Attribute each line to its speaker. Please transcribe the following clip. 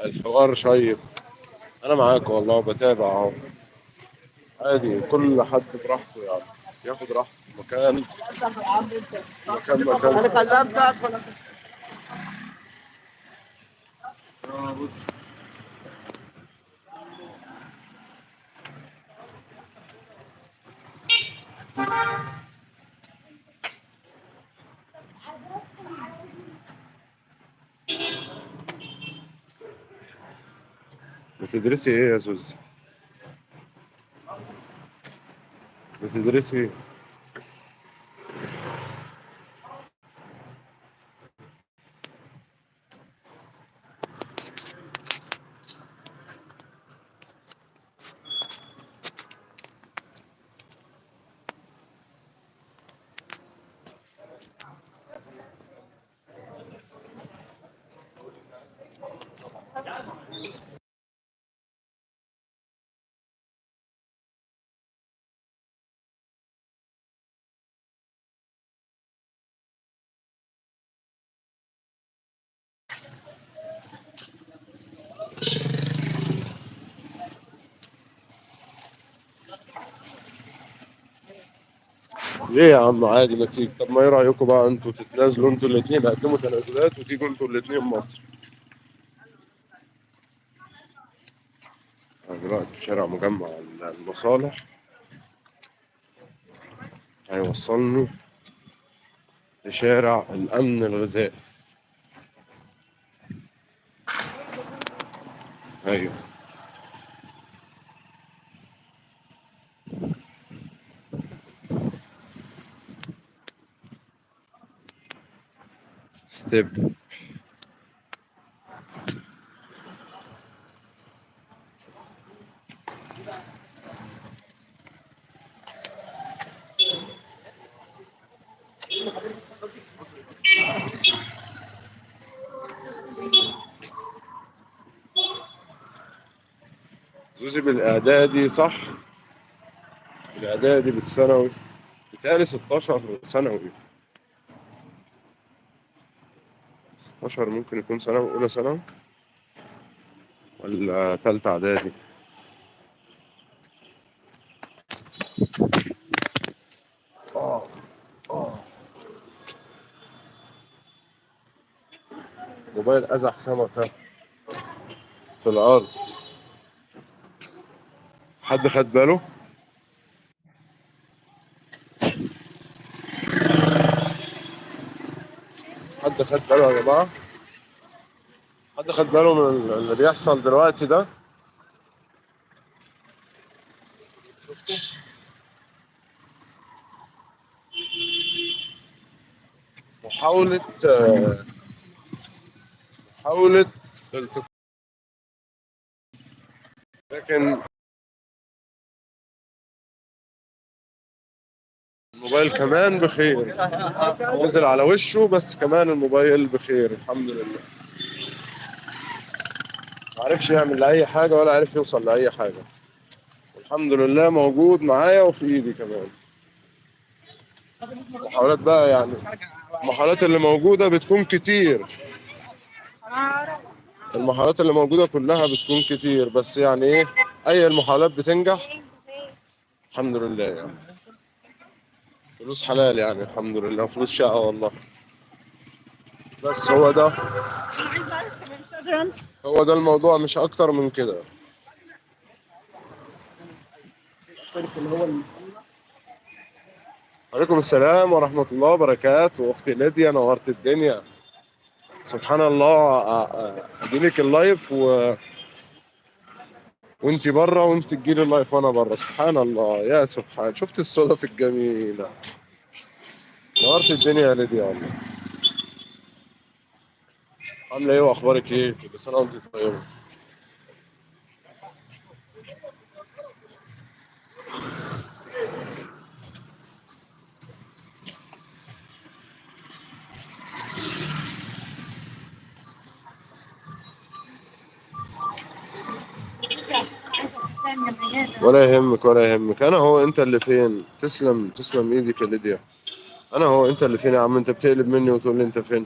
Speaker 1: الحوار شيق. انا معاك والله بتابع اهو. عادي كل حد براحته يعني، ياخد راحته. مكان مكان. بص، بتدرسي ايه يا زوز؟ بتدرسي ايه؟ ليه يا عم؟ عادي ما تيجي. طب ما ايه رايكم بقى انتوا تتنازلوا انتوا الاثنين، قدموا تنازلات وتيجوا انتوا الاثنين مصر. أنا دلوقتي في شارع مجمع المصالح، هيوصلني لشارع الامن الغذائي. ايوه. ستيب. زوزي بالاعدادي صح؟ بالاعدادي بالثانوي. بتهيألي 16 ثانوي. 16 ممكن يكون ثانوي، اولى ثانوي ولا تالتة اعدادي. موبايل ازح سمكة في الارض. حد خد باله؟ حد خد باله يا جماعة؟ حد خد باله من اللي بيحصل دلوقتي ده؟ شفتوا؟ محاولة محاولة التقاط. لكن الموبايل كمان بخير. نزل على وشه بس كمان الموبايل بخير الحمد لله. ما عرفش يعمل لأي حاجة ولا عرف يوصل لأي حاجة. الحمد لله موجود معايا وفي إيدي كمان. محاولات بقى يعني، المحاولات اللي موجودة بتكون كتير. المحاولات اللي موجودة كلها بتكون كتير، بس يعني إيه، أي المحاولات بتنجح. الحمد لله يعني. فلوس حلال يعني، الحمد لله، فلوس شقة والله. بس هو ده الموضوع، مش أكتر من كده. عليكم السلام ورحمة الله وبركاته. أختي ليديا نورت الدنيا. سبحان الله. أجيلك اللايف وأنت بره، وأنت تجيلي اللايف وأنا بره. سبحان الله يا سبحان، شفت الصدف الجميلة. نورت الدنيا يا ليديا والله. عاملة إيه وأخبارك إيه؟ كل سنة وأنت طيبة. ولا يهمك ولا يهمك. أنا هو أنت اللي فين؟ تسلم تسلم إيدك يا ليديا. أنا هو أنت اللي فين يا عم؟ أنت بتقلب مني وتقول لي أنت فين؟